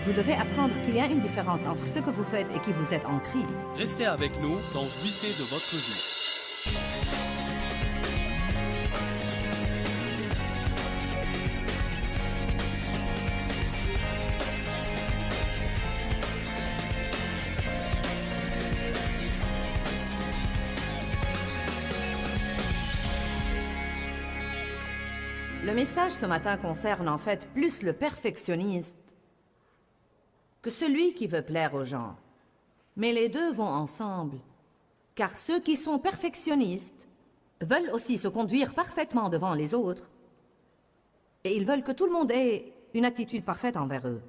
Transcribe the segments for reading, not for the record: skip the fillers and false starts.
Vous devez apprendre qu'il y a une différence entre ce que vous faites et qui vous êtes en Christ. Restez avec nous dans Jouissez de votre vie. Le message ce matin concerne en fait plus le perfectionniste que celui qui veut plaire aux gens. Mais les deux vont ensemble, car ceux qui sont perfectionnistes veulent aussi se conduire parfaitement devant les autres, et ils veulent que tout le monde ait une attitude parfaite envers eux.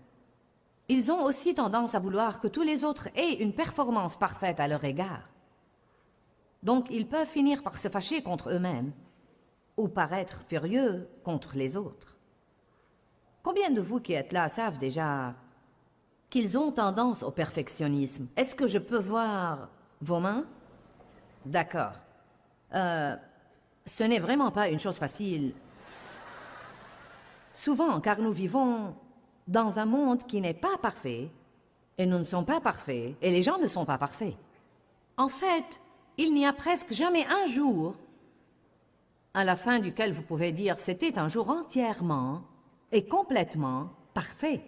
Ils ont aussi tendance à vouloir que tous les autres aient une performance parfaite à leur égard. Donc ils peuvent finir par se fâcher contre eux-mêmes, ou paraître furieux contre les autres. Combien de vous qui êtes là savent déjà qu'ils ont tendance au perfectionnisme? Est-ce que je peux voir vos mains? D'accord. Ce n'est vraiment pas une chose facile. Souvent, car nous vivons dans un monde qui n'est pas parfait, et nous ne sommes pas parfaits, et les gens ne sont pas parfaits. En fait, il n'y a presque jamais un jour à la fin duquel vous pouvez dire « c'était un jour entièrement et complètement parfait ».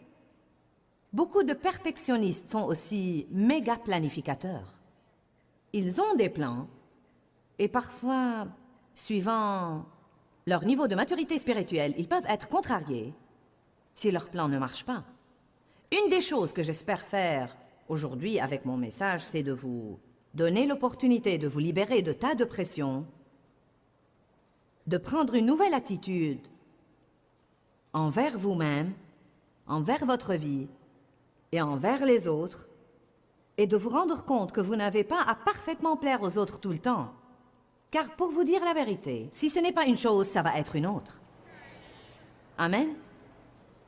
Beaucoup de perfectionnistes sont aussi méga planificateurs. Ils ont des plans et parfois, suivant leur niveau de maturité spirituelle, ils peuvent être contrariés si leur plan ne marche pas. Une des choses que j'espère faire aujourd'hui avec mon message, c'est de vous donner l'opportunité de vous libérer de tas de pression, de prendre une nouvelle attitude envers vous-même, envers votre vie et envers les autres, et de vous rendre compte que vous n'avez pas à parfaitement plaire aux autres tout le temps. Car pour vous dire la vérité, si ce n'est pas une chose, ça va être une autre. Amen.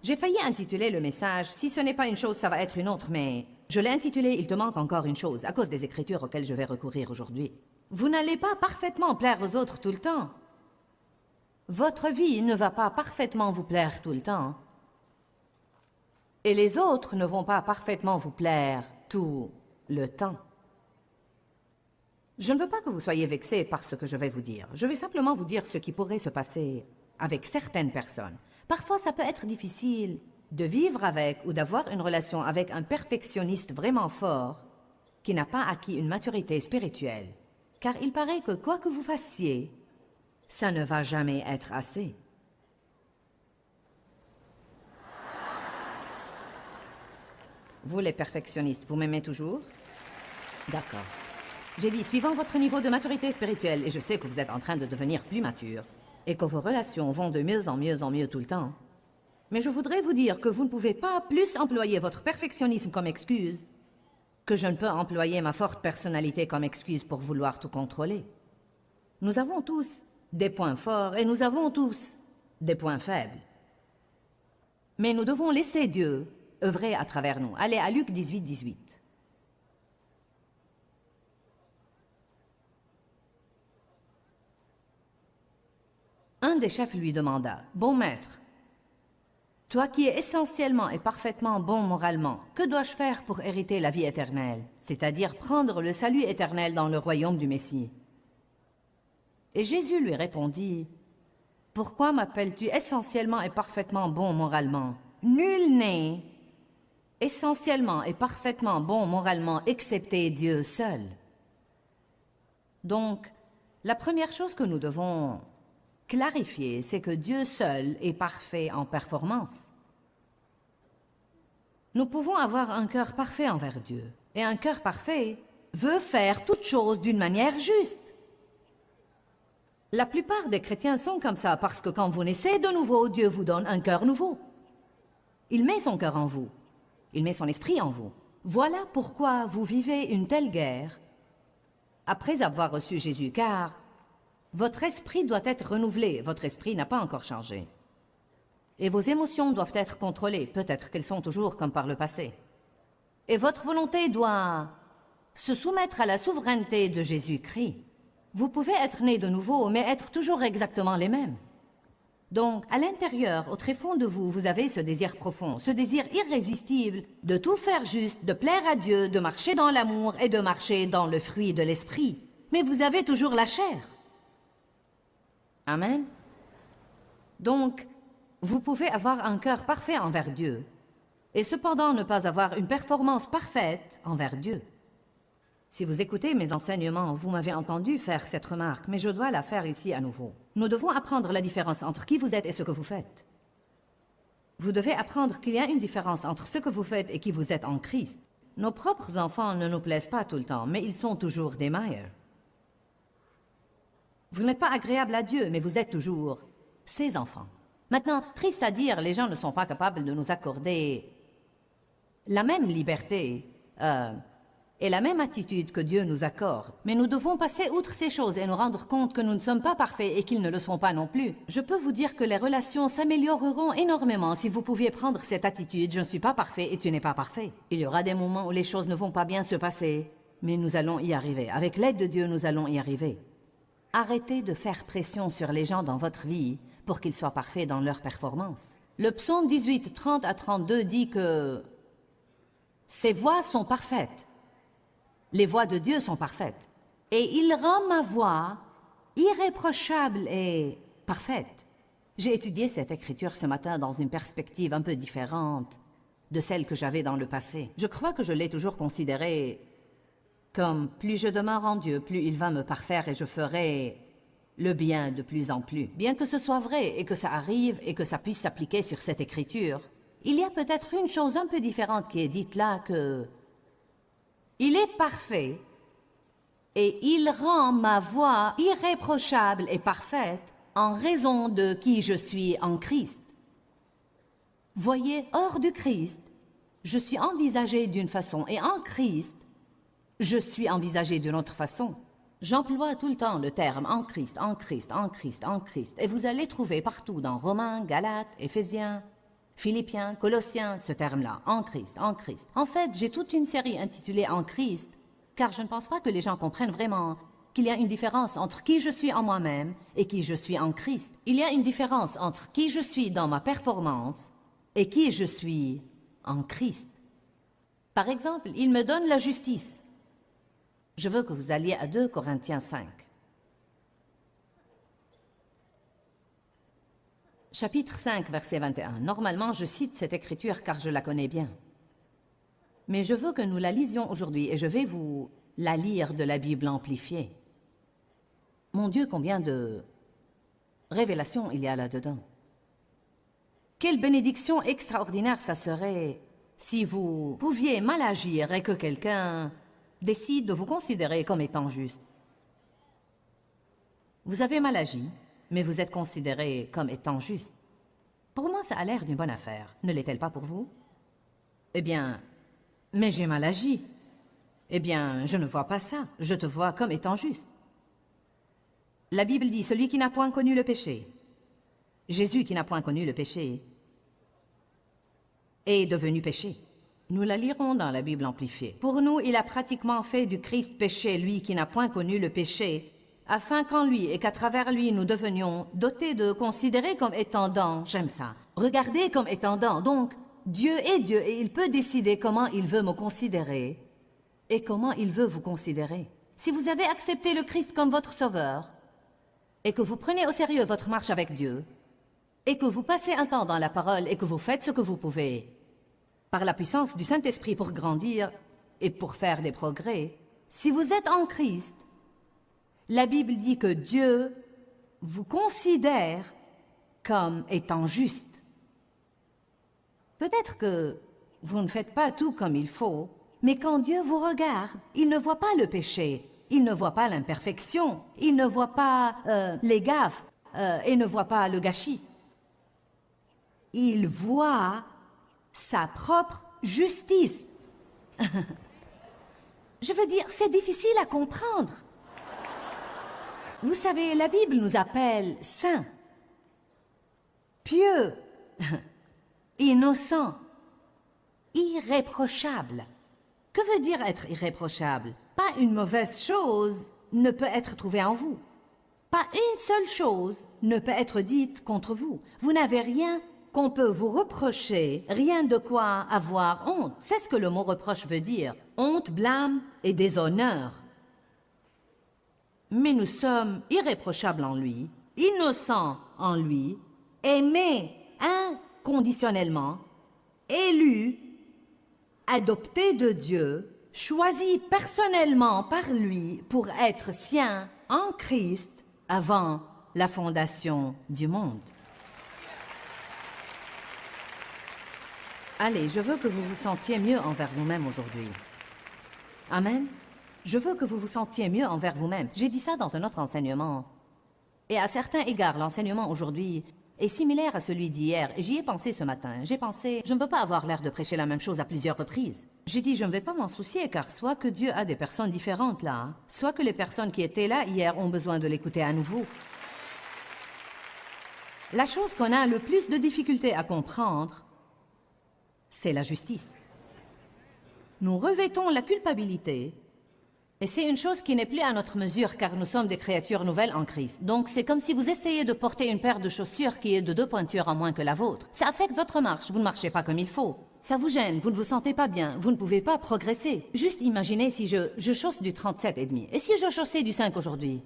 J'ai failli intituler le message « Si ce n'est pas une chose, ça va être une autre », mais je l'ai intitulé « Il te manque encore une chose » à cause des écritures auxquelles je vais recourir aujourd'hui. Vous n'allez pas parfaitement plaire aux autres tout le temps. Votre vie ne va pas parfaitement vous plaire tout le temps. Et les autres ne vont pas parfaitement vous plaire tout le temps. Je ne veux pas que vous soyez vexés par ce que je vais vous dire. Je vais simplement vous dire ce qui pourrait se passer avec certaines personnes. Parfois, ça peut être difficile de vivre avec ou d'avoir une relation avec un perfectionniste vraiment fort qui n'a pas acquis une maturité spirituelle. Car il paraît que quoi que vous fassiez, ça ne va jamais être assez. Vous, les perfectionnistes, vous m'aimez toujours? D'accord. J'ai dit, suivant votre niveau de maturité spirituelle, et je sais que vous êtes en train de devenir plus mature, et que vos relations vont de mieux en mieux tout le temps. Mais je voudrais vous dire que vous ne pouvez pas plus employer votre perfectionnisme comme excuse que je ne peux employer ma forte personnalité comme excuse pour vouloir tout contrôler. Nous avons tous des points forts et nous avons tous des points faibles. Mais nous devons laisser Dieu œuvrer à travers nous. Allez à Luc 18, 18. Un des chefs lui demanda, « Bon maître, toi qui es essentiellement et parfaitement bon moralement, que dois-je faire pour hériter la vie éternelle, c'est-à-dire prendre le salut éternel dans le royaume du Messie ?» Et Jésus lui répondit, « Pourquoi m'appelles-tu essentiellement et parfaitement bon moralement? Nul n'est essentiellement et parfaitement bon moralement excepté Dieu seul. » Donc, la première chose que nous devons clarifier, c'est que Dieu seul est parfait en performance. Nous pouvons avoir un cœur parfait envers Dieu, et un cœur parfait veut faire toutes choses d'une manière juste. La plupart des chrétiens sont comme ça parce que quand vous naissez de nouveau, Dieu vous donne un cœur nouveau. Il met son cœur en vous. Il met son esprit en vous. Voilà pourquoi vous vivez une telle guerre après avoir reçu Jésus, car votre esprit doit être renouvelé. Votre esprit n'a pas encore changé. Et vos émotions doivent être contrôlées. Peut-être qu'elles sont toujours comme par le passé. Et votre volonté doit se soumettre à la souveraineté de Jésus-Christ. Vous pouvez être né de nouveau, mais être toujours exactement les mêmes. Donc, à l'intérieur, au tréfonds de vous, vous avez ce désir profond, ce désir irrésistible de tout faire juste, de plaire à Dieu, de marcher dans l'amour et de marcher dans le fruit de l'esprit. Mais vous avez toujours la chair. Amen. Donc, vous pouvez avoir un cœur parfait envers Dieu et cependant ne pas avoir une performance parfaite envers Dieu. Si vous écoutez mes enseignements, vous m'avez entendu faire cette remarque, mais je dois la faire ici à nouveau. Nous devons apprendre la différence entre qui vous êtes et ce que vous faites. Vous devez apprendre qu'il y a une différence entre ce que vous faites et qui vous êtes en Christ. Nos propres enfants ne nous plaisent pas tout le temps, mais ils sont toujours des meilleurs. Vous n'êtes pas agréable à Dieu, mais vous êtes toujours ses enfants. Maintenant, triste à dire, les gens ne sont pas capables de nous accorder la même liberté et la même attitude que Dieu nous accorde. Mais nous devons passer outre ces choses et nous rendre compte que nous ne sommes pas parfaits et qu'ils ne le sont pas non plus. Je peux vous dire que les relations s'amélioreront énormément si vous pouviez prendre cette attitude « je ne suis pas parfait et tu n'es pas parfait ». Il y aura des moments où les choses ne vont pas bien se passer, mais nous allons y arriver. Avec l'aide de Dieu, nous allons y arriver. Arrêtez de faire pression sur les gens dans votre vie pour qu'ils soient parfaits dans leur performance. Le psaume 18, 30 à 32 dit que ses voies sont parfaites. Les voies de Dieu sont parfaites. Et il rend ma voix irréprochable et parfaite. J'ai étudié cette écriture ce matin dans une perspective un peu différente de celle que j'avais dans le passé. Je crois que je l'ai toujours considérée comme plus je demeure en Dieu, plus il va me parfaire et je ferai le bien de plus en plus. Bien que ce soit vrai et que ça arrive et que ça puisse s'appliquer sur cette écriture, il y a peut-être une chose un peu différente qui est dite là que il est parfait et il rend ma voie irréprochable et parfaite en raison de qui je suis en Christ. Voyez, hors du Christ, je suis envisagé d'une façon et en Christ, je suis envisagé d'une autre façon. J'emploie tout le temps le terme en Christ, en Christ, en Christ, en Christ. Et vous allez trouver partout dans Romains, Galates, Éphésiens, Philippiens, Colossiens, ce terme-là, en Christ, en Christ. En fait, j'ai toute une série intitulée En Christ, car je ne pense pas que les gens comprennent vraiment qu'il y a une différence entre qui je suis en moi-même et qui je suis en Christ. Il y a une différence entre qui je suis dans ma performance et qui je suis en Christ. Par exemple, il me donne la justice. Je veux que vous alliez à 2 Corinthiens 5. Chapitre 5, verset 21. Normalement, je cite cette écriture car je la connais bien. Mais je veux que nous la lisions aujourd'hui et je vais vous la lire de la Bible amplifiée. Mon Dieu, combien de révélations il y a là-dedans. Quelle bénédiction extraordinaire ça serait si vous pouviez mal agir et que quelqu'un décide de vous considérer comme étant juste. Vous avez mal agi, mais vous êtes considéré comme étant juste. Pour moi, ça a l'air d'une bonne affaire. Ne l'est-elle pas pour vous? Eh bien, mais j'ai mal agi. Eh bien, je ne vois pas ça. Je te vois comme étant juste. La Bible dit, celui qui n'a point connu le péché, Jésus qui n'a point connu le péché, est devenu péché. Nous la lirons dans la Bible amplifiée. Pour nous, il a pratiquement fait du Christ péché, lui qui n'a point connu le péché, afin qu'en lui et qu'à travers lui, nous devenions dotés de considérer comme étant dans, j'aime ça, regarder comme étant dans. Donc, Dieu est Dieu et il peut décider comment il veut me considérer et comment il veut vous considérer. Si vous avez accepté le Christ comme votre sauveur et que vous prenez au sérieux votre marche avec Dieu et que vous passez un temps dans la parole et que vous faites ce que vous pouvez, par la puissance du Saint-Esprit pour grandir et pour faire des progrès, si vous êtes en Christ, la Bible dit que Dieu vous considère comme étant juste. Peut-être que vous ne faites pas tout comme il faut, mais quand Dieu vous regarde, il ne voit pas le péché, il ne voit pas l'imperfection, il ne voit pas les gaffes et ne voit pas le gâchis. Il voit sa propre justice. Je veux dire, c'est difficile à comprendre. Vous savez, la Bible nous appelle saints, pieux, innocents, irréprochables. Que veut dire être irréprochable? Pas une mauvaise chose ne peut être trouvée en vous. Pas une seule chose ne peut être dite contre vous. Vous n'avez rien qu'on peut vous reprocher, rien de quoi avoir honte. C'est ce que le mot reproche veut dire. Honte, blâme et déshonneur. Mais nous sommes irréprochables en lui, innocents en lui, aimés inconditionnellement, élus, adoptés de Dieu, choisis personnellement par lui pour être siens en Christ avant la fondation du monde. Allez, je veux que vous vous sentiez mieux envers vous-même aujourd'hui. Amen. Je veux que vous vous sentiez mieux envers vous-même. J'ai dit ça dans un autre enseignement. Et à certains égards, l'enseignement aujourd'hui est similaire à celui d'hier. Et j'y ai pensé ce matin. J'ai pensé, je ne veux pas avoir l'air de prêcher la même chose à plusieurs reprises. J'ai dit, je ne vais pas m'en soucier, car soit que Dieu a des personnes différentes là, soit que les personnes qui étaient là hier ont besoin de l'écouter à nouveau. La chose qu'on a le plus de difficulté à comprendre, c'est la justice. Nous revêtons la culpabilité, et c'est une chose qui n'est plus à notre mesure, car nous sommes des créatures nouvelles en Christ. Donc c'est comme si vous essayez de porter une paire de chaussures qui est de 2 pointures en moins que la vôtre. Ça affecte votre marche, vous ne marchez pas comme il faut. Ça vous gêne, vous ne vous sentez pas bien, vous ne pouvez pas progresser. Juste imaginez si je chausse du 37,5. Et si je chaussais du 5 aujourd'hui?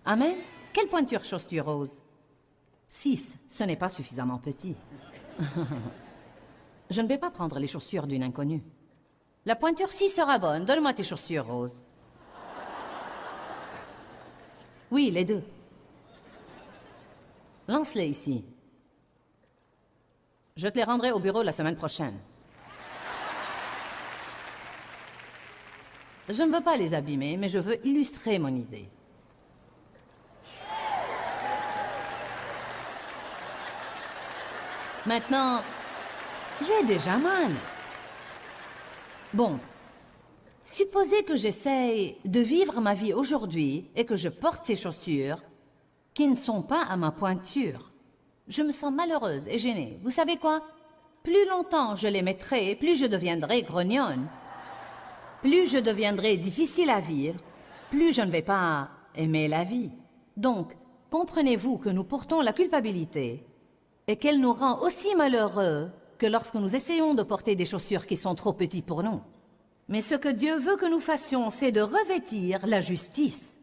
Amen? Quelle pointure chausses-tu, Rose? 6, ce n'est pas suffisamment petit. Je ne vais pas prendre les chaussures d'une inconnue. La pointure 6 sera bonne. Donne-moi tes chaussures, Rose. Oui, les deux. Lance-les ici. Je te les rendrai au bureau la semaine prochaine. Je ne veux pas les abîmer, mais je veux illustrer mon idée. Maintenant, j'ai déjà mal. Bon, supposez que j'essaye de vivre ma vie aujourd'hui et que je porte ces chaussures qui ne sont pas à ma pointure. Je me sens malheureuse et gênée. Vous savez quoi? Plus longtemps je les mettrai, plus je deviendrai grognonne. Plus je deviendrai difficile à vivre, plus je ne vais pas aimer la vie. Donc, comprenez-vous que nous portons la culpabilité et qu'elle nous rend aussi malheureux que lorsque nous essayons de porter des chaussures qui sont trop petites pour nous. Mais ce que Dieu veut que nous fassions, c'est de revêtir la justice.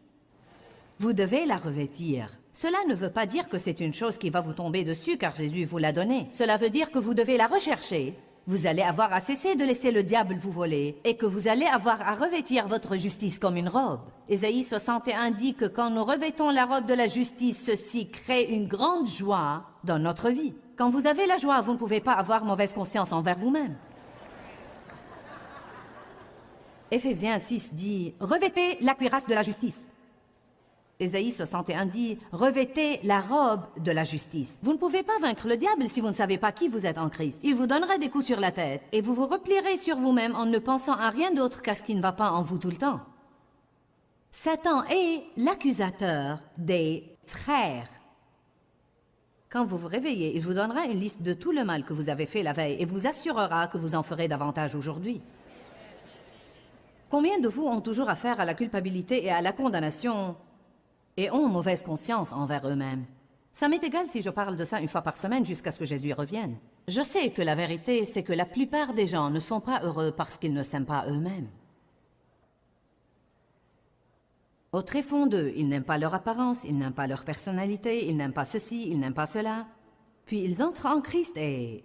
Vous devez la revêtir. Cela ne veut pas dire que c'est une chose qui va vous tomber dessus car Jésus vous l'a donnée. Cela veut dire que vous devez la rechercher. Vous allez avoir à cesser de laisser le diable vous voler et que vous allez avoir à revêtir votre justice comme une robe. Ésaïe 61 dit que quand nous revêtons la robe de la justice, ceci crée une grande joie dans notre vie. Quand vous avez la joie, vous ne pouvez pas avoir mauvaise conscience envers vous-même. Éphésiens 6 dit « Revêtez la cuirasse de la justice ». Ésaïe 61 dit « Revêtez la robe de la justice ». Vous ne pouvez pas vaincre le diable si vous ne savez pas qui vous êtes en Christ. Il vous donnera des coups sur la tête et vous vous replierez sur vous-même en ne pensant à rien d'autre qu'à ce qui ne va pas en vous tout le temps. Satan est l'accusateur des frères. Quand vous vous réveillez, il vous donnera une liste de tout le mal que vous avez fait la veille et vous assurera que vous en ferez davantage aujourd'hui. Combien de vous ont toujours affaire à la culpabilité et à la condamnation et ont mauvaise conscience envers eux-mêmes? Ça m'est égal si je parle de ça une fois par semaine jusqu'à ce que Jésus revienne. Je sais que la vérité, c'est que la plupart des gens ne sont pas heureux parce qu'ils ne s'aiment pas eux-mêmes. Au tréfond d'eux, ils n'aiment pas leur apparence, ils n'aiment pas leur personnalité, ils n'aiment pas ceci, ils n'aiment pas cela. Puis ils entrent en Christ et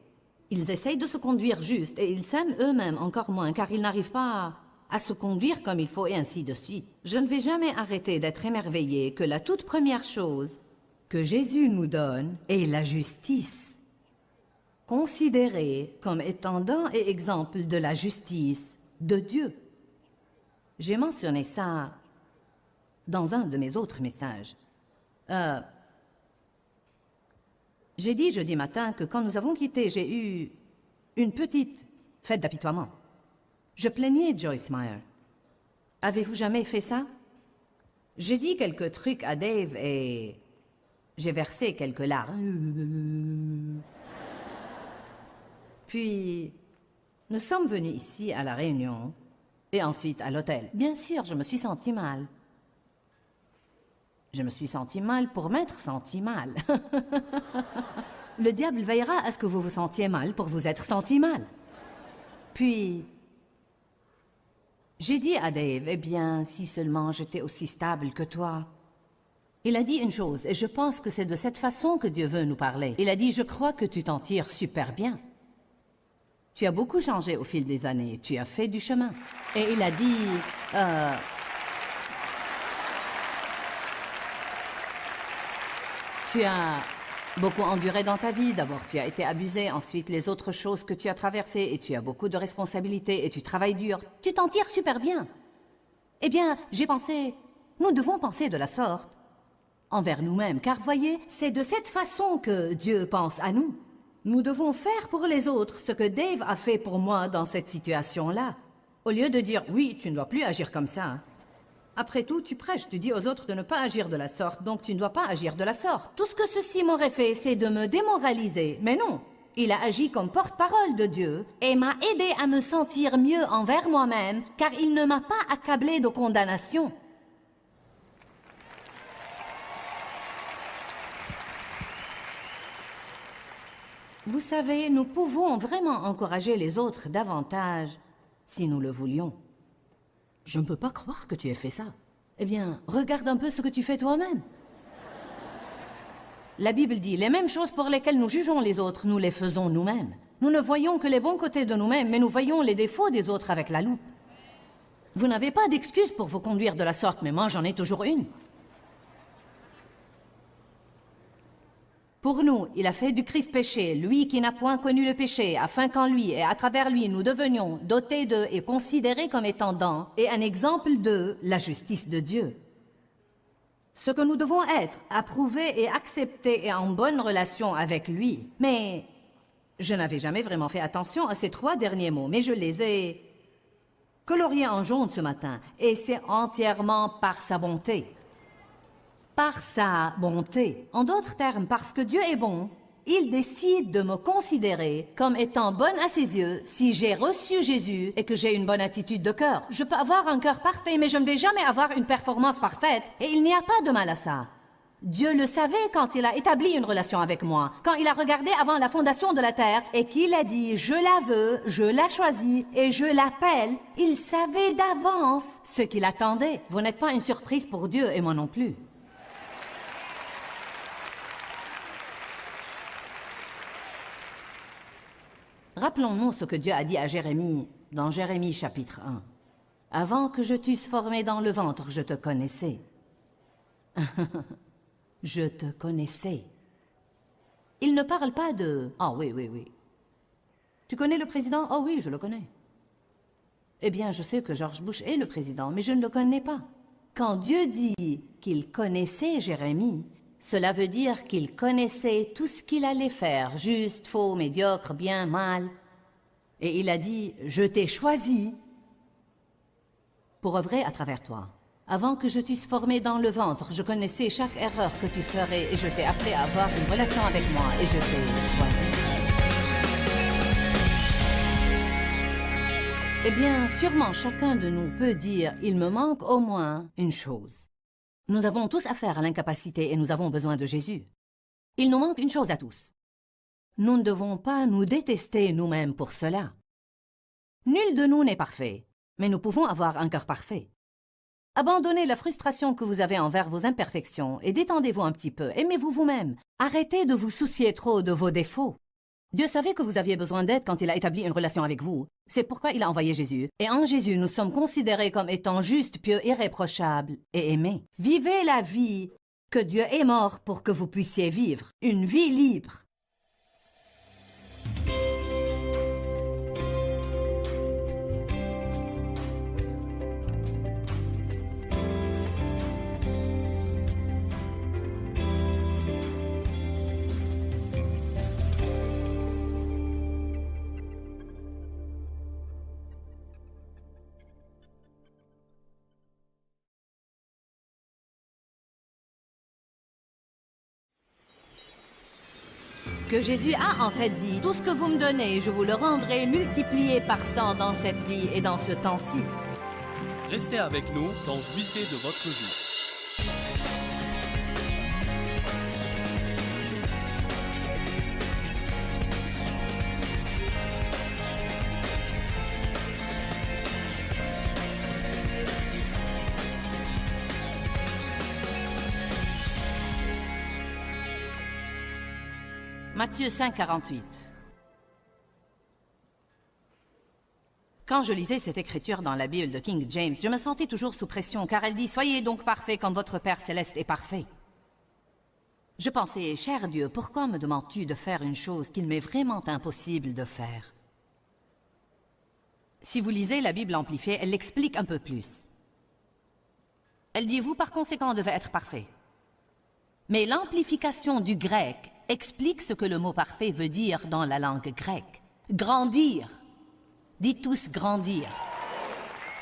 ils essayent de se conduire juste et ils s'aiment eux-mêmes encore moins car ils n'arrivent pas à se conduire comme il faut et ainsi de suite. Je ne vais jamais arrêter d'être émerveillée que la toute première chose que Jésus nous donne est la justice. Considérée comme étant don et exemple de la justice de Dieu. J'ai mentionné ça dans un de mes autres messages. J'ai dit jeudi matin que quand nous avons quitté, j'ai eu une petite fête d'apitoiement. Je plaignais Joyce Meyer. Avez-vous jamais fait ça? J'ai dit quelques trucs à Dave et j'ai versé quelques larmes. Puis, nous sommes venus ici à la réunion et ensuite à l'hôtel. Bien sûr, je me suis sentie mal. Je me suis senti mal pour m'être senti mal. Le diable veillera à ce que vous vous sentiez mal pour vous être senti mal. Puis, j'ai dit à Dave, eh bien, si seulement j'étais aussi stable que toi. Il a dit une chose, et je pense que c'est de cette façon que Dieu veut nous parler. Il a dit, je crois que tu t'en tires super bien. Tu as beaucoup changé au fil des années, tu as fait du chemin. Et il a dit, tu as beaucoup enduré dans ta vie. D'abord, tu as été abusé. Ensuite, les autres choses que tu as traversées. Et tu as beaucoup de responsabilités. Et tu travailles dur. Tu t'en tires super bien. Eh bien, j'ai pensé, nous devons penser de la sorte envers nous-mêmes. Car voyez, c'est de cette façon que Dieu pense à nous. Nous devons faire pour les autres ce que Dave a fait pour moi dans cette situation-là. Au lieu de dire, oui, tu ne dois plus agir comme ça. Hein. Après tout, tu prêches, tu dis aux autres de ne pas agir de la sorte, donc tu ne dois pas agir de la sorte. Tout ce que ceci m'aurait fait, c'est de me démoraliser. Mais non, il a agi comme porte-parole de Dieu et m'a aidé à me sentir mieux envers moi-même, car il ne m'a pas accablé de condamnation. Vous savez, nous pouvons vraiment encourager les autres davantage si nous le voulions. Je ne peux pas croire que tu aies fait ça. Eh bien, regarde un peu ce que tu fais toi-même. La Bible dit, les mêmes choses pour lesquelles nous jugeons les autres, nous les faisons nous-mêmes. Nous ne voyons que les bons côtés de nous-mêmes, mais nous voyons les défauts des autres avec la loupe. Vous n'avez pas d'excuse pour vous conduire de la sorte, mais moi j'en ai toujours une. Pour nous, il a fait du Christ péché, lui qui n'a point connu le péché, afin qu'en lui et à travers lui, nous devenions dotés de et considérés comme étant dans et un exemple de la justice de Dieu. Ce que nous devons être, approuvés et acceptés et en bonne relation avec lui. Mais je n'avais jamais vraiment fait attention à ces 3 derniers mots, mais je les ai coloriés en jaune ce matin, et c'est entièrement par sa bonté. Par sa bonté. En d'autres termes, parce que Dieu est bon, il décide de me considérer comme étant bonne à ses yeux si j'ai reçu Jésus et que j'ai une bonne attitude de cœur. Je peux avoir un cœur parfait, mais je ne vais jamais avoir une performance parfaite, et il n'y a pas de mal à ça. Dieu le savait quand il a établi une relation avec moi, quand il a regardé avant la fondation de la terre et qu'il a dit « je la veux, je la choisis et je l'appelle », il savait d'avance ce qu'il attendait. Vous n'êtes pas une surprise pour Dieu et moi non plus. Rappelons-nous ce que Dieu a dit à Jérémie dans Jérémie chapitre 1. « Avant que je t'eusse formé dans le ventre, je te connaissais. » Je te connaissais. Il ne parle pas de « Ah oui, oui, oui. Tu connais le président? Oh oui, je le connais. » Eh bien, je sais que George Bush est le président, mais je ne le connais pas. Quand Dieu dit qu'il connaissait Jérémie, cela veut dire qu'il connaissait tout ce qu'il allait faire, juste, faux, médiocre, bien, mal. Et il a dit, je t'ai choisi pour œuvrer à travers toi. Avant que je t'eusse formé dans le ventre, je connaissais chaque erreur que tu ferais et je t'ai appelé à avoir une relation avec moi et je t'ai choisi. Eh bien, sûrement chacun de nous peut dire, il me manque au moins une chose. Nous avons tous affaire à l'incapacité et nous avons besoin de Jésus. Il nous manque une chose à tous. Nous ne devons pas nous détester nous-mêmes pour cela. Nul de nous n'est parfait, mais nous pouvons avoir un cœur parfait. Abandonnez la frustration que vous avez envers vos imperfections et détendez-vous un petit peu. Aimez-vous vous-même. Arrêtez de vous soucier trop de vos défauts. Dieu savait que vous aviez besoin d'aide quand il a établi une relation avec vous. C'est pourquoi il a envoyé Jésus. Et en Jésus, nous sommes considérés comme étant justes, pieux, irréprochables et aimés. Vivez la vie que Dieu est mort pour que vous puissiez vivre. Une vie libre. Que Jésus a en fait dit, tout ce que vous me donnez, je vous le rendrai multiplié par 100 dans cette vie et dans ce temps-ci. Restez avec nous dans Jouissez de votre vie. Matthieu 5, 48. Quand je lisais cette écriture dans la Bible de King James, je me sentais toujours sous pression, car elle dit « Soyez donc parfaits comme votre Père céleste est parfait ». Je pensais « Cher Dieu, pourquoi me demandes-tu de faire une chose qu'il m'est vraiment impossible de faire ?» Si vous lisez la Bible amplifiée, elle l'explique un peu plus. Elle dit « Vous, par conséquent, devez être parfaits ». Mais l'amplification du grec explique ce que le mot parfait veut dire dans la langue grecque. Grandir. Dites tous grandir.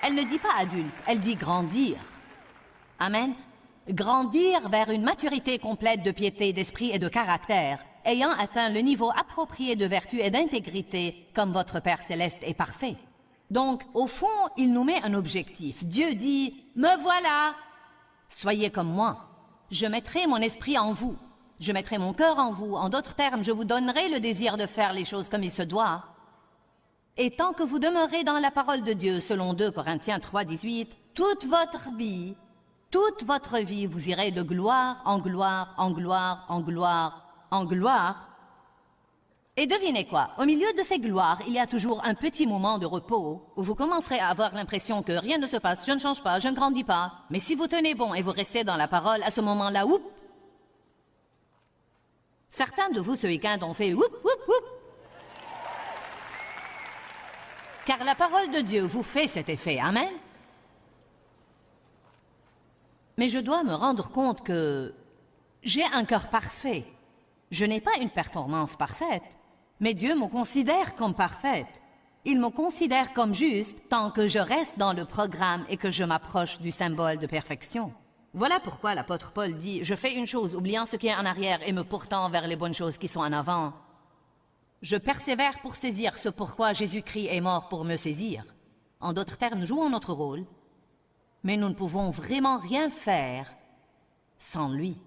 Elle ne dit pas adulte, elle dit grandir. Amen. Grandir vers une maturité complète de piété, d'esprit et de caractère, ayant atteint le niveau approprié de vertu et d'intégrité, comme votre Père céleste est parfait. Donc, au fond, il nous met un objectif. Dieu dit, « Me voilà! Soyez comme moi. Je mettrai mon esprit en vous. Je mettrai mon cœur en vous. En d'autres termes, je vous donnerai le désir de faire les choses comme il se doit. Et tant que vous demeurez dans la parole de Dieu, selon 2 Corinthiens 3, 18, toute votre vie, vous irez de gloire en gloire, en gloire, en gloire, en gloire. Et devinez quoi? Au milieu de ces gloires, il y a toujours un petit moment de repos où vous commencerez à avoir l'impression que rien ne se passe, je ne change pas, je ne grandis pas. Mais si vous tenez bon et vous restez dans la parole, à ce moment-là, oup! Certains de vous ce week-end ont fait oup, oup, oup. Car la parole de Dieu vous fait cet effet, amen. Mais je dois me rendre compte que j'ai un cœur parfait. Je n'ai pas une performance parfaite, mais Dieu me considère comme parfaite. Il me considère comme juste tant que je reste dans le programme et que je m'approche du symbole de perfection. Voilà pourquoi l'apôtre Paul dit « Je fais une chose, oubliant ce qui est en arrière et me portant vers les bonnes choses qui sont en avant. Je persévère pour saisir ce pourquoi Jésus-Christ est mort pour me saisir. » En d'autres termes, nous jouons notre rôle, mais nous ne pouvons vraiment rien faire sans lui.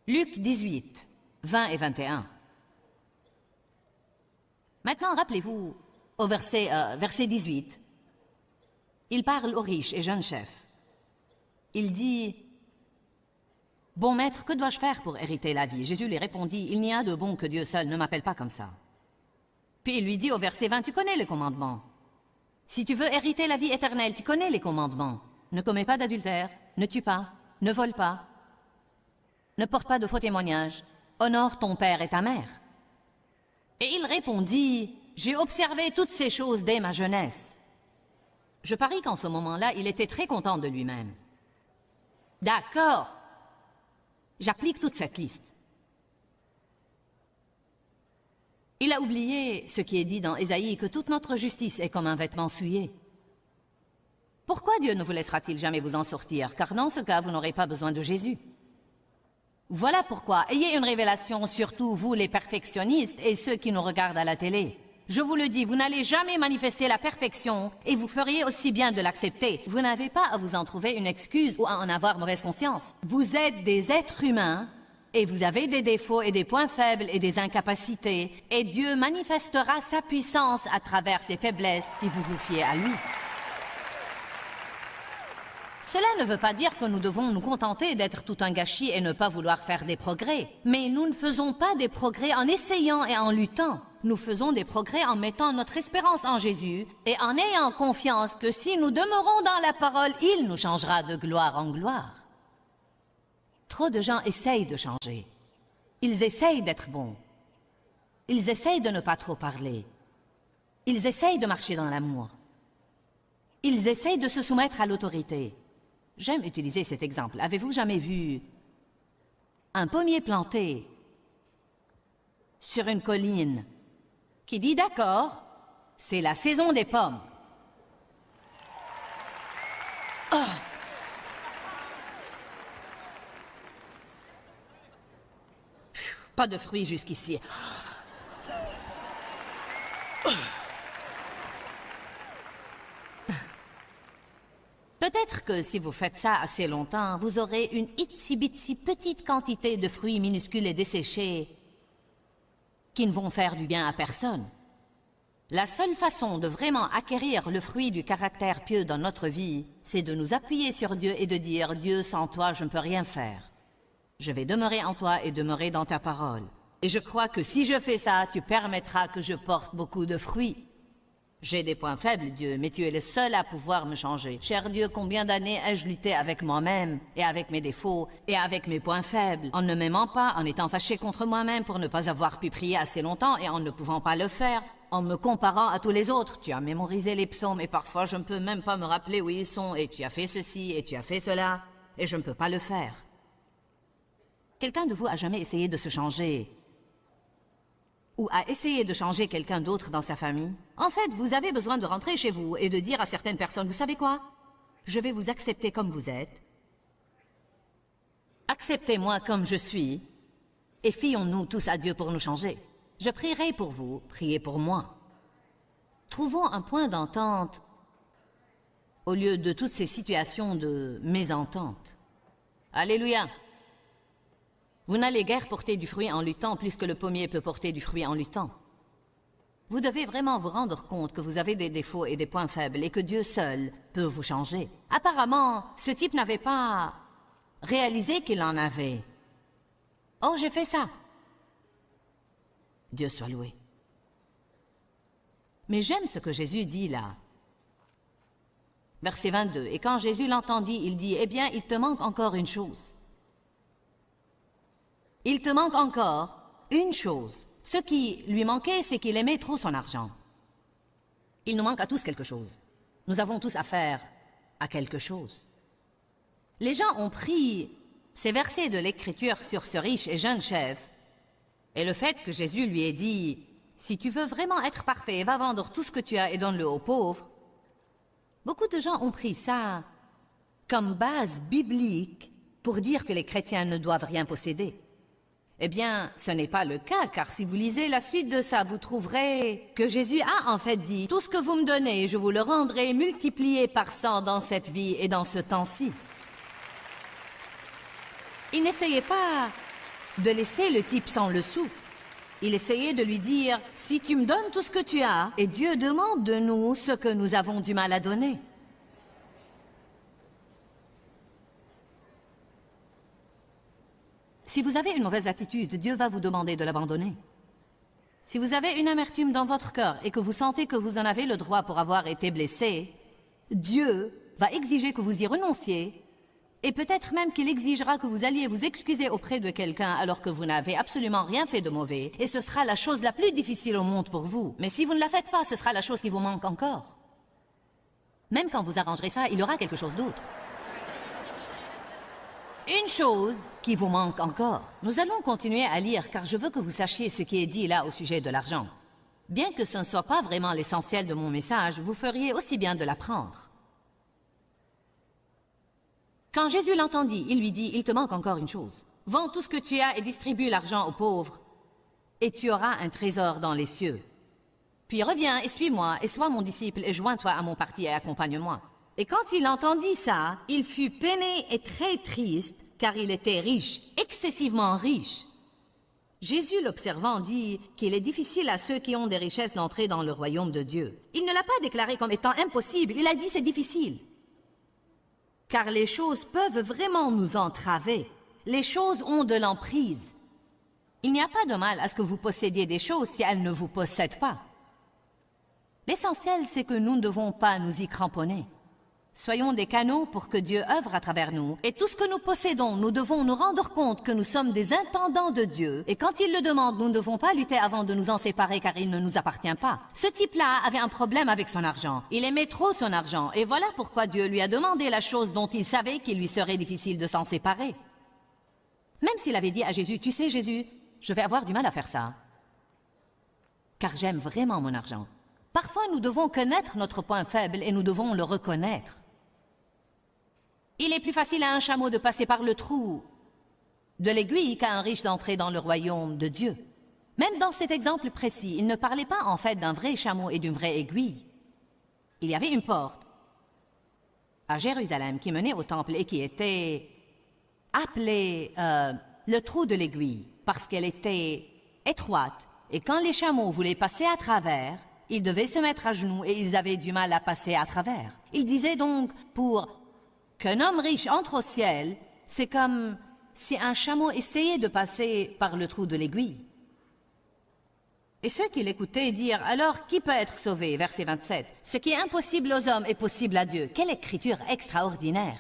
Luc 18, 20 et 21. Maintenant, rappelez-vous, au verset 18, il parle aux riches et jeunes chefs. Il dit, « Bon maître, que dois-je faire pour hériter la vie ?» Jésus lui répondit, « Il n'y a de bon que Dieu seul, ne m'appelle pas comme ça. » Puis il lui dit au verset 20, « Tu connais les commandements. Si tu veux hériter la vie éternelle, tu connais les commandements. Ne commets pas d'adultère, ne tue pas, ne vole pas, ne porte pas de faux témoignages, honore ton père et ta mère. » Et il répondit, « J'ai observé toutes ces choses dès ma jeunesse. » Je parie qu'en ce moment-là, il était très content de lui-même. D'accord, j'applique toute cette liste. Il a oublié ce qui est dit dans Ésaïe, que toute notre justice est comme un vêtement souillé. Pourquoi Dieu ne vous laissera-t-il jamais vous en sortir? Car dans ce cas, vous n'aurez pas besoin de Jésus. Voilà pourquoi, ayez une révélation, surtout vous les perfectionnistes et ceux qui nous regardent à la télé. Je vous le dis, vous n'allez jamais manifester la perfection et vous feriez aussi bien de l'accepter. Vous n'avez pas à vous en trouver une excuse ou à en avoir mauvaise conscience. Vous êtes des êtres humains et vous avez des défauts et des points faibles et des incapacités. Et Dieu manifestera sa puissance à travers ses faiblesses si vous vous fiez à lui. Cela ne veut pas dire que nous devons nous contenter d'être tout un gâchis et ne pas vouloir faire des progrès. Mais nous ne faisons pas des progrès en essayant et en luttant. Nous faisons des progrès en mettant notre espérance en Jésus et en ayant confiance que si nous demeurons dans la parole, il nous changera de gloire en gloire. Trop de gens essayent de changer. Ils essayent d'être bons. Ils essayent de ne pas trop parler. Ils essayent de marcher dans l'amour. Ils essayent de se soumettre à l'autorité. J'aime utiliser cet exemple. Avez-vous jamais vu un pommier planté sur une colline qui dit « D'accord, c'est la saison des pommes. » Oh. Pas de fruits jusqu'ici. Peut-être que si vous faites ça assez longtemps, vous aurez une itsy-bitsy petite quantité de fruits minuscules et desséchés qui ne vont faire du bien à personne. La seule façon de vraiment acquérir le fruit du caractère pieux dans notre vie, c'est de nous appuyer sur Dieu et de dire « Dieu, sans toi, je ne peux rien faire. Je vais demeurer en toi et demeurer dans ta parole. Et je crois que si je fais ça, tu permettras que je porte beaucoup de fruits. J'ai des points faibles, Dieu, mais tu es le seul à pouvoir me changer. Cher Dieu, combien d'années ai-je lutté avec moi-même, et avec mes défauts, et avec mes points faibles, en ne m'aimant pas, en étant fâché contre moi-même pour ne pas avoir pu prier assez longtemps et en ne pouvant pas le faire, en me comparant à tous les autres. Tu as mémorisé les psaumes, et parfois je ne peux même pas me rappeler où ils sont, et tu as fait ceci, et tu as fait cela, et je ne peux pas le faire. Quelqu'un de vous a jamais essayé de se changer? Ou à essayer de changer quelqu'un d'autre dans sa famille? En fait, vous avez besoin de rentrer chez vous et de dire à certaines personnes, vous savez quoi? Je vais vous accepter comme vous êtes. Acceptez-moi comme je suis. Et fions-nous tous à Dieu pour nous changer. Je prierai pour vous, priez pour moi. Trouvons un point d'entente au lieu de toutes ces situations de mésentente. Alléluia! Vous n'allez guère porter du fruit en luttant plus que le pommier peut porter du fruit en luttant. Vous devez vraiment vous rendre compte que vous avez des défauts et des points faibles et que Dieu seul peut vous changer. Apparemment, ce type n'avait pas réalisé qu'il en avait. Oh, j'ai fait ça. Dieu soit loué. Mais j'aime ce que Jésus dit là. Verset 22. Et quand Jésus l'entendit, il dit, « Eh bien, il te manque encore une chose. » Il te manque encore une chose. Ce qui lui manquait, c'est qu'il aimait trop son argent. Il nous manque à tous quelque chose. Nous avons tous affaire à quelque chose. Les gens ont pris ces versets de l'Écriture sur ce riche et jeune chef, et le fait que Jésus lui ait dit, « Si tu veux vraiment être parfait, va vendre tout ce que tu as et donne-le aux pauvres. » Beaucoup de gens ont pris ça comme base biblique pour dire que les chrétiens ne doivent rien posséder. Eh bien, ce n'est pas le cas, car si vous lisez la suite de ça, vous trouverez que Jésus a en fait dit « Tout ce que vous me donnez, je vous le rendrai multiplié par 100 dans cette vie et dans ce temps-ci. » Il n'essayait pas de laisser le type sans le sou. Il essayait de lui dire « Si tu me donnes tout ce que tu as, et Dieu demande de nous ce que nous avons du mal à donner. » Si vous avez une mauvaise attitude, Dieu va vous demander de l'abandonner. Si vous avez une amertume dans votre cœur et que vous sentez que vous en avez le droit pour avoir été blessé, Dieu va exiger que vous y renonciez et peut-être même qu'il exigera que vous alliez vous excuser auprès de quelqu'un alors que vous n'avez absolument rien fait de mauvais et ce sera la chose la plus difficile au monde pour vous. Mais si vous ne la faites pas, ce sera la chose qui vous manque encore. Même quand vous arrangerez ça, il y aura quelque chose d'autre. Une chose qui vous manque encore. Nous allons continuer à lire car je veux que vous sachiez ce qui est dit là au sujet de l'argent. Bien que ce ne soit pas vraiment l'essentiel de mon message, vous feriez aussi bien de l'apprendre. Quand Jésus l'entendit, il lui dit, « Il te manque encore une chose. Vends tout ce que tu as et distribue l'argent aux pauvres, et tu auras un trésor dans les cieux. Puis reviens et suis-moi, et sois mon disciple, et joins-toi à mon parti et accompagne-moi. » Et quand il entendit ça, il fut peiné et très triste, car il était riche, excessivement riche. Jésus, l'observant, dit qu'il est difficile à ceux qui ont des richesses d'entrer dans le royaume de Dieu. Il ne l'a pas déclaré comme étant impossible, il a dit c'est difficile. Car les choses peuvent vraiment nous entraver. Les choses ont de l'emprise. Il n'y a pas de mal à ce que vous possédiez des choses si elles ne vous possèdent pas. L'essentiel, c'est que nous ne devons pas nous y cramponner. Soyons des canaux pour que Dieu œuvre à travers nous. Et tout ce que nous possédons, nous devons nous rendre compte que nous sommes des intendants de Dieu. Et quand il le demande, nous ne devons pas lutter avant de nous en séparer car il ne nous appartient pas. Ce type-là avait un problème avec son argent. Il aimait trop son argent. Et voilà pourquoi Dieu lui a demandé la chose dont il savait qu'il lui serait difficile de s'en séparer. Même s'il avait dit à Jésus, « Tu sais Jésus, je vais avoir du mal à faire ça. Car j'aime vraiment mon argent. » Parfois, nous devons connaître notre point faible et nous devons le reconnaître. Il est plus facile à un chameau de passer par le trou de l'aiguille qu'à un riche d'entrer dans le royaume de Dieu. Même dans cet exemple précis, il ne parlait pas en fait d'un vrai chameau et d'une vraie aiguille. Il y avait une porte à Jérusalem qui menait au temple et qui était appelée le trou de l'aiguille parce qu'elle était étroite et quand les chameaux voulaient passer à travers, ils devaient se mettre à genoux et ils avaient du mal à passer à travers. Il disait donc, pour qu'un homme riche entre au ciel, c'est comme si un chameau essayait de passer par le trou de l'aiguille. Et ceux qui l'écoutaient dirent, alors qui peut être sauvé? Verset 27. Ce qui est impossible aux hommes est possible à Dieu. Quelle écriture extraordinaire!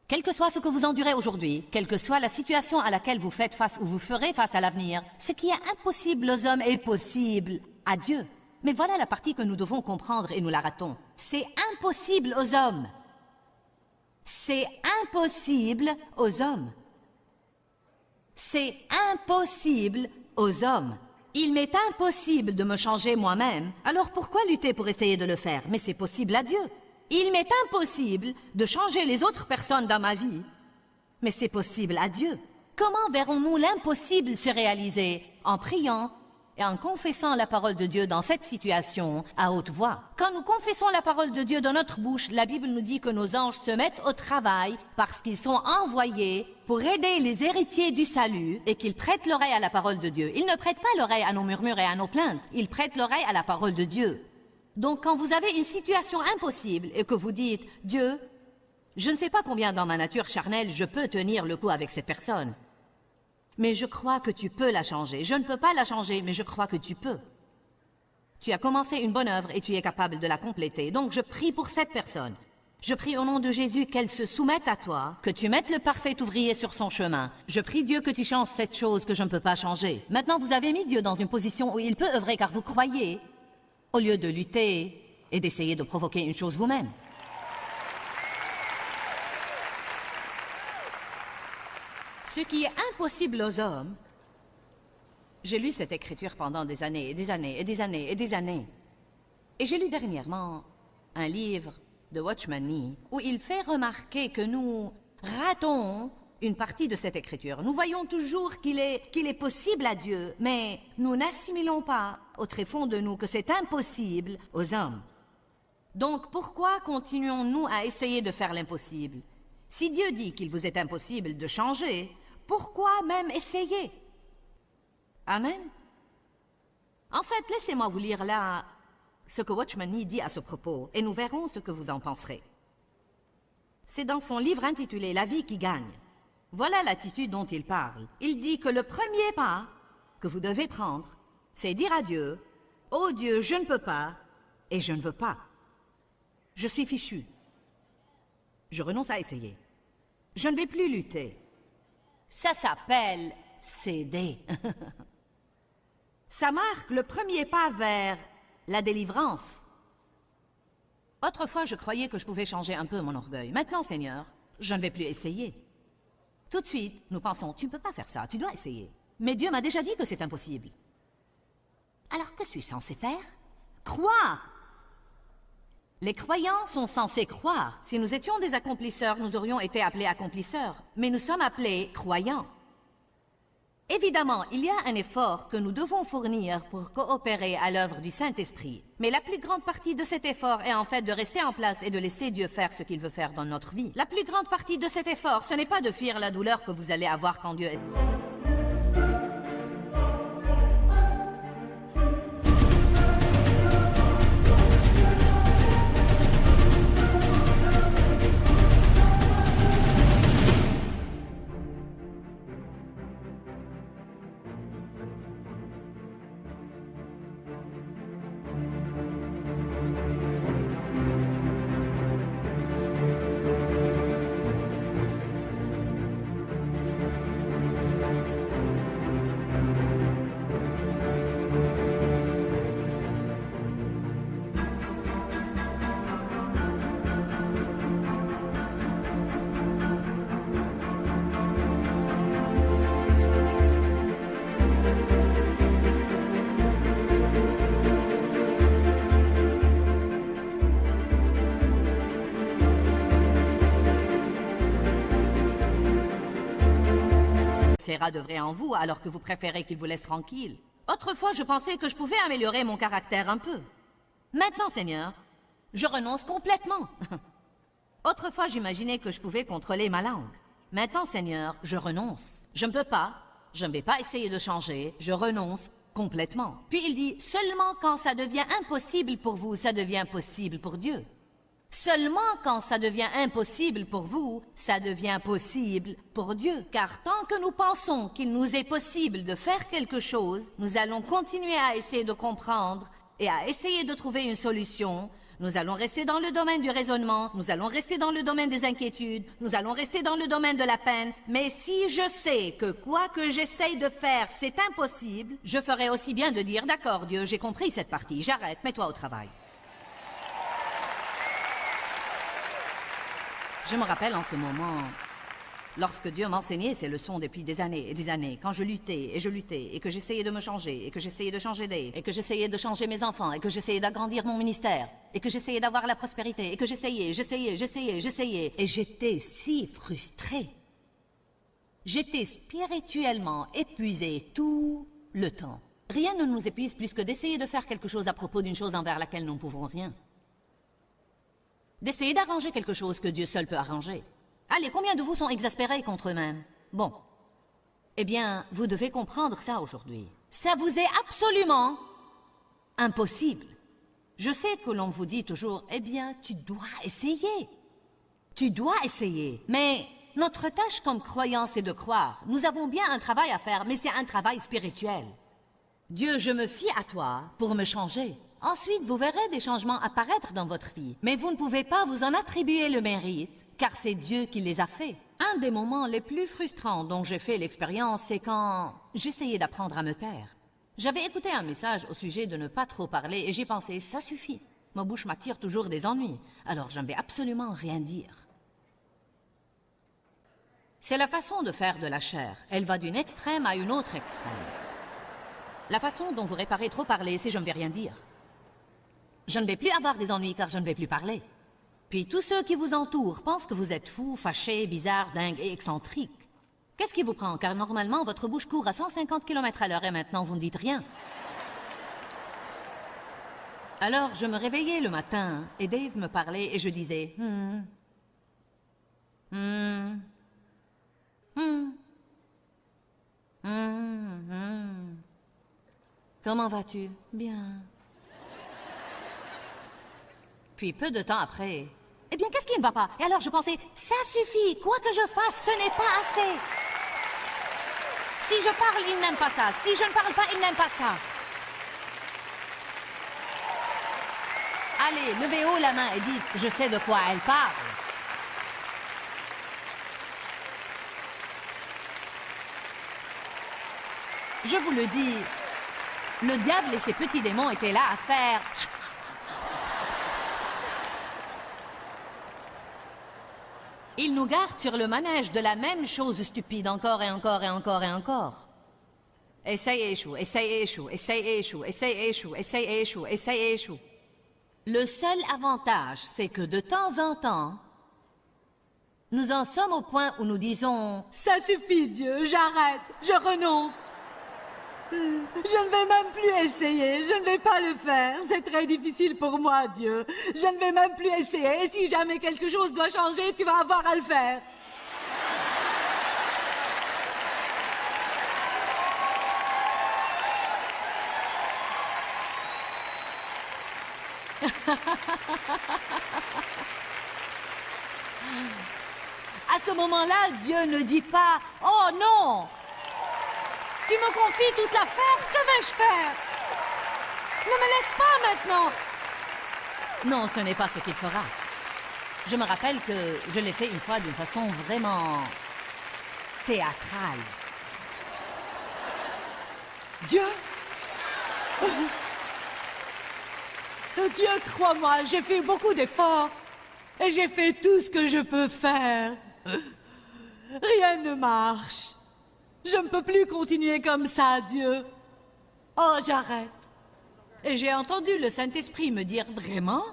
Quel que soit ce que vous endurez aujourd'hui, quelle que soit la situation à laquelle vous faites face ou vous ferez face à l'avenir, ce qui est impossible aux hommes est possible à Dieu. Mais voilà la partie que nous devons comprendre et nous la ratons. C'est impossible aux hommes. C'est impossible aux hommes. C'est impossible aux hommes. Il m'est impossible de me changer moi-même, alors pourquoi lutter pour essayer de le faire? Mais c'est possible à Dieu. Il m'est impossible de changer les autres personnes dans ma vie, mais c'est possible à Dieu. Comment verrons-nous l'impossible se réaliser? En priant et en confessant la parole de Dieu dans cette situation à haute voix. Quand nous confessons la parole de Dieu dans notre bouche, la Bible nous dit que nos anges se mettent au travail parce qu'ils sont envoyés pour aider les héritiers du salut et qu'ils prêtent l'oreille à la parole de Dieu. Ils ne prêtent pas l'oreille à nos murmures et à nos plaintes, ils prêtent l'oreille à la parole de Dieu. Donc quand vous avez une situation impossible et que vous dites « Dieu, je ne sais pas combien dans ma nature charnelle je peux tenir le coup avec cette personne, mais je crois que tu peux la changer. Je ne peux pas la changer, mais je crois que tu peux. Tu as commencé une bonne œuvre et tu es capable de la compléter. Donc je prie pour cette personne. Je prie au nom de Jésus qu'elle se soumette à toi, que tu mettes le parfait ouvrier sur son chemin. Je prie Dieu que tu changes cette chose que je ne peux pas changer. Maintenant vous avez mis Dieu dans une position où il peut œuvrer car vous croyez, au lieu de lutter et d'essayer de provoquer une chose vous-même. Ce qui est impossible aux hommes, j'ai lu cette écriture pendant des années et des années et des années et des années. Et j'ai lu dernièrement un livre de Watchman Nee où il fait remarquer que nous ratons une partie de cette écriture. Nous voyons toujours qu'il est possible à Dieu, mais nous n'assimilons pas au tréfonds de nous que c'est impossible aux hommes. Donc pourquoi continuons-nous à essayer de faire l'impossible? Si Dieu dit qu'il vous est impossible de changer, pourquoi même essayer? Amen. En fait, laissez-moi vous lire là ce que Watchman Nee dit à ce propos, et nous verrons ce que vous en penserez. C'est dans son livre intitulé « La vie qui gagne ». Voilà l'attitude dont il parle. Il dit que le premier pas que vous devez prendre, c'est dire à Dieu, « Oh Dieu, je ne peux pas, et je ne veux pas. Je suis fichu. Je renonce à essayer. Je ne vais plus lutter. » Ça s'appelle céder. Ça marque le premier pas vers la délivrance. Autrefois, je croyais que je pouvais changer un peu mon orgueil. Maintenant, Seigneur, je ne vais plus essayer. Tout de suite, nous pensons, tu ne peux pas faire ça, tu dois essayer. Mais Dieu m'a déjà dit que c'est impossible. Alors, que suis-je censé faire? Croire. Les croyants sont censés croire. Si nous étions des accomplisseurs, nous aurions été appelés accomplisseurs. Mais nous sommes appelés croyants. Évidemment, il y a un effort que nous devons fournir pour coopérer à l'œuvre du Saint-Esprit. Mais la plus grande partie de cet effort est en fait de rester en place et de laisser Dieu faire ce qu'il veut faire dans notre vie. La plus grande partie de cet effort, ce n'est pas de fuir la douleur que vous allez avoir quand Dieu est... d'œuvrer en vous alors que vous préférez qu'il vous laisse tranquille. Autrefois, je pensais que je pouvais améliorer mon caractère un peu. Maintenant, Seigneur, je renonce complètement. Autrefois, j'imaginais que je pouvais contrôler ma langue. Maintenant, Seigneur, je renonce. Je ne peux pas, je ne vais pas essayer de changer, je renonce complètement. Puis il dit, seulement quand ça devient impossible pour vous, ça devient possible pour Dieu. Seulement quand ça devient impossible pour vous, ça devient possible pour Dieu. Car tant que nous pensons qu'il nous est possible de faire quelque chose, nous allons continuer à essayer de comprendre et à essayer de trouver une solution. Nous allons rester dans le domaine du raisonnement, nous allons rester dans le domaine des inquiétudes, nous allons rester dans le domaine de la peine. Mais si je sais que quoi que j'essaye de faire, c'est impossible, je ferai aussi bien de dire « D'accord, Dieu, j'ai compris cette partie, j'arrête, mets-toi au travail. » Je me rappelle en ce moment, lorsque Dieu m'enseignait ces leçons depuis des années et des années, quand je luttais, et que j'essayais de me changer, et que j'essayais de changer Dave, et que j'essayais de changer mes enfants, et que j'essayais d'agrandir mon ministère, et que j'essayais d'avoir la prospérité, et que j'essayais, et j'étais si frustrée. J'étais spirituellement épuisée tout le temps. Rien ne nous épuise plus que d'essayer de faire quelque chose à propos d'une chose envers laquelle nous ne pouvons rien. D'essayer d'arranger quelque chose que Dieu seul peut arranger. Allez, combien de vous sont exaspérés contre eux-mêmes? Bon. Eh bien, vous devez comprendre ça aujourd'hui. Ça vous est absolument impossible. Je sais que l'on vous dit toujours, eh bien, tu dois essayer. Tu dois essayer. Mais notre tâche comme croyants, c'est de croire. Nous avons bien un travail à faire, mais c'est un travail spirituel. Dieu, je me fie à toi pour me changer. Ensuite, vous verrez des changements apparaître dans votre vie. Mais vous ne pouvez pas vous en attribuer le mérite, car c'est Dieu qui les a faits. Un des moments les plus frustrants dont j'ai fait l'expérience, c'est quand j'essayais d'apprendre à me taire. J'avais écouté un message au sujet de ne pas trop parler et j'ai pensé, ça suffit. Ma bouche m'attire toujours des ennuis, alors je ne vais absolument rien dire. C'est la façon de faire de la chair. Elle va d'une extrême à une autre extrême. La façon dont vous réparez trop parler, c'est je ne vais rien dire. Je ne vais plus avoir des ennuis car je ne vais plus parler. Puis tous ceux qui vous entourent pensent que vous êtes fou, fâché, bizarre, dingue et excentrique. Qu'est-ce qui vous prend? Car normalement, votre bouche court à 150 km/h et maintenant vous ne dites rien. Alors, je me réveillais le matin et Dave me parlait et je disais Comment vas-tu? Bien. Puis peu de temps après, eh bien, qu'est-ce qui ne va pas? Et alors je pensais, ça suffit, quoi que je fasse, ce n'est pas assez. Si je parle, il n'aime pas ça. Si je ne parle pas, il n'aime pas ça. Allez, levez haut la main et dites, je sais de quoi elle parle. Je vous le dis, le diable et ses petits démons étaient là à faire... Ils nous gardent sur le manège de la même chose stupide encore et encore et encore et encore. Essaye et échoue, essaye et échoue, essaye et échoue, essaye et échoue, essaye et échoue, essaye et échoue. Le seul avantage, c'est que de temps en temps, nous en sommes au point où nous disons « Ça suffit, Dieu, j'arrête, je renonce. Je ne vais même plus essayer, je ne vais pas le faire. C'est très difficile pour moi, Dieu. Je ne vais même plus essayer. Et si jamais quelque chose doit changer, tu vas avoir à le faire. » À ce moment-là, Dieu ne dit pas « Oh non! Tu me confies toute l'affaire, que vais-je faire? Ne me laisse pas maintenant! » Non, ce n'est pas ce qu'il fera. Je me rappelle que je l'ai fait une fois d'une façon vraiment théâtrale. Dieu? Dieu, crois-moi, j'ai fait beaucoup d'efforts. Et j'ai fait tout ce que je peux faire. Rien ne marche. Je ne peux plus continuer comme ça, Dieu. Oh, j'arrête. Et j'ai entendu le Saint-Esprit me dire, vraiment?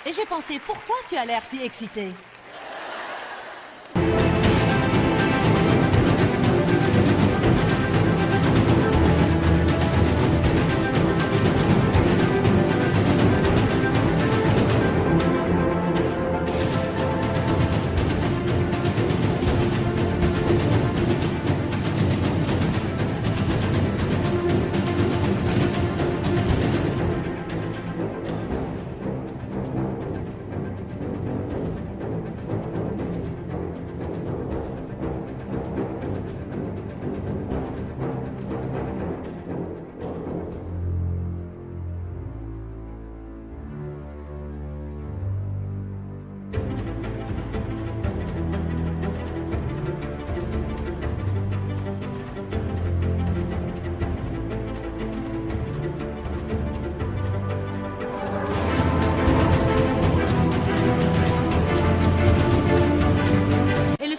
Et j'ai pensé, pourquoi tu as l'air si excité?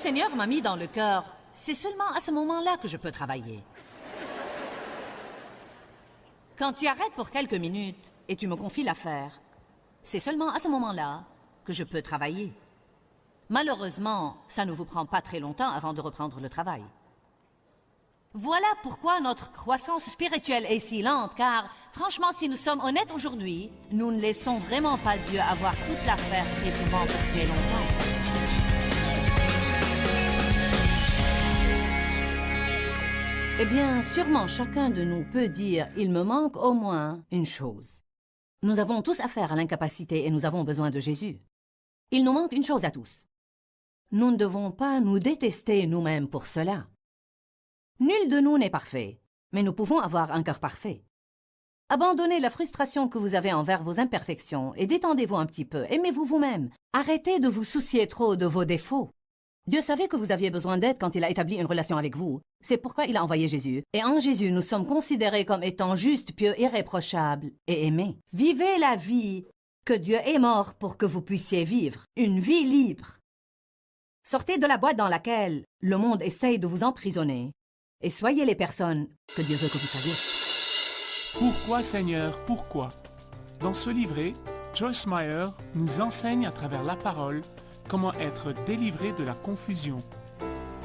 Seigneur m'a mis dans le cœur, c'est seulement à ce moment-là que je peux travailler. Quand tu arrêtes pour quelques minutes et tu me confies l'affaire, c'est seulement à ce moment-là que je peux travailler. Malheureusement, ça ne vous prend pas très longtemps avant de reprendre le travail. Voilà pourquoi notre croissance spirituelle est si lente, car franchement, si nous sommes honnêtes aujourd'hui, nous ne laissons vraiment pas Dieu avoir toute l'affaire très souvent pour très longtemps. Eh bien, sûrement chacun de nous peut dire « il me manque au moins une chose ». Nous avons tous affaire à l'incapacité et nous avons besoin de Jésus. Il nous manque une chose à tous. Nous ne devons pas nous détester nous-mêmes pour cela. Nul de nous n'est parfait, mais nous pouvons avoir un cœur parfait. Abandonnez la frustration que vous avez envers vos imperfections et détendez-vous un petit peu. Aimez-vous vous-même. Arrêtez de vous soucier trop de vos défauts. Dieu savait que vous aviez besoin d'aide quand il a établi une relation avec vous. C'est pourquoi il a envoyé Jésus. Et en Jésus, nous sommes considérés comme étant justes, pieux, irréprochables et aimés. Vivez la vie que Dieu est mort pour que vous puissiez vivre. Une vie libre. Sortez de la boîte dans laquelle le monde essaye de vous emprisonner. Et soyez les personnes que Dieu veut que vous soyez. Pourquoi, Seigneur, pourquoi? Dans ce livret, Joyce Meyer nous enseigne à travers la parole comment être délivré de la confusion.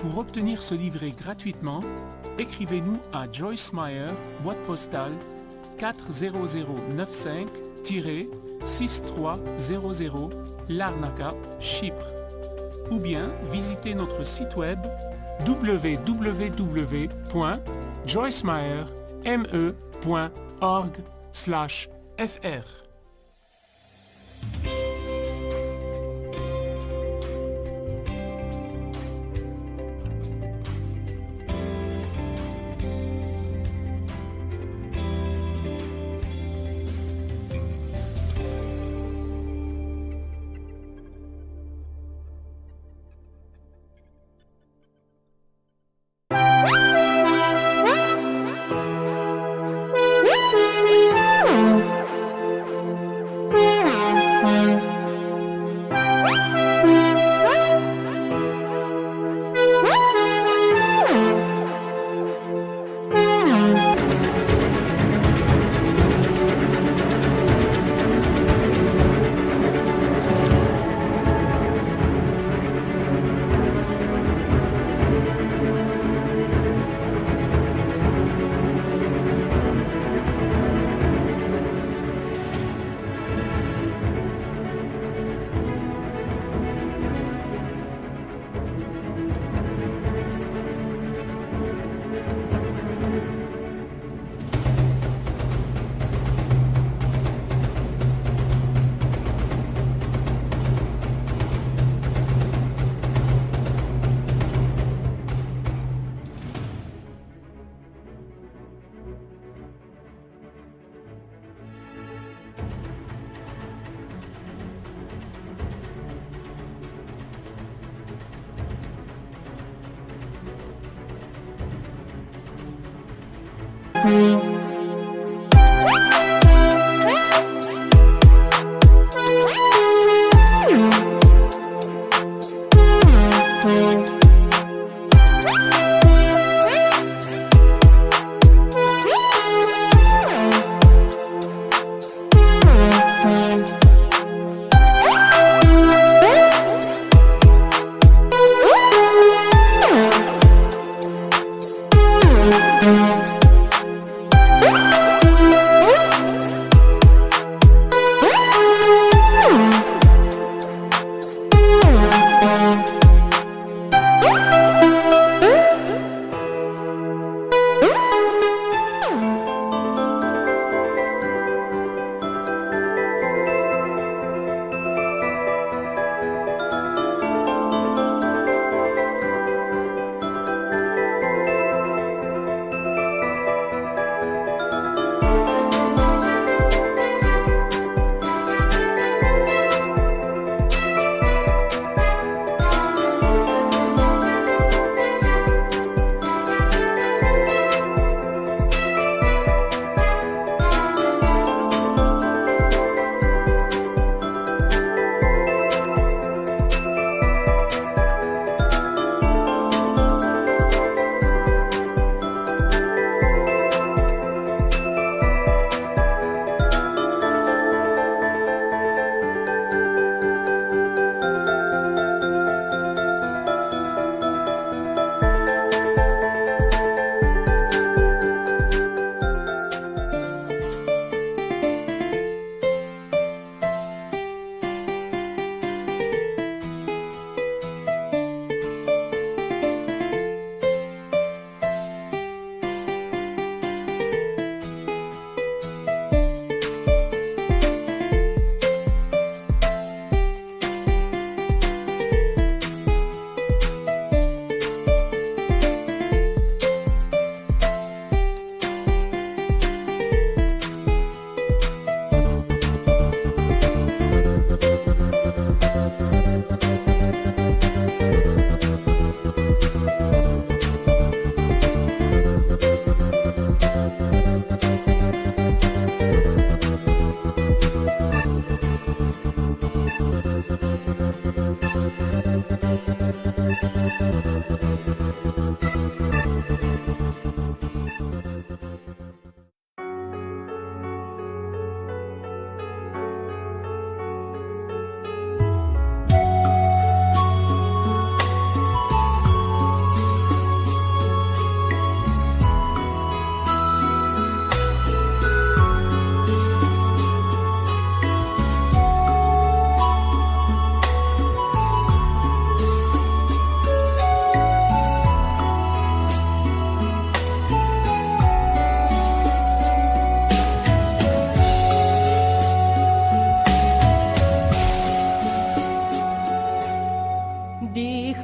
Pour obtenir ce livret gratuitement, écrivez-nous à Joyce Meyer, boîte postale 40095-6300 Larnaca, Chypre. Ou bien visitez notre site web www.joycemeyer.org/fr.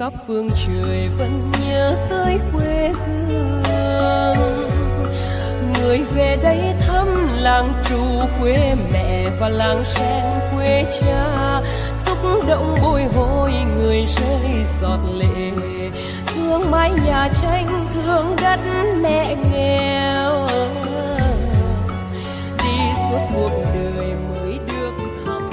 khắp phương trời vẫn nhớ tới quê hương. Người về đây thăm làng Trù quê mẹ và làng Sen quê cha, xúc động bồi hồi người rơi giọt lệ, thương mái nhà tranh thương đất mẹ nghèo, đi suốt cuộc đời mới được thăm.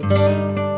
Thank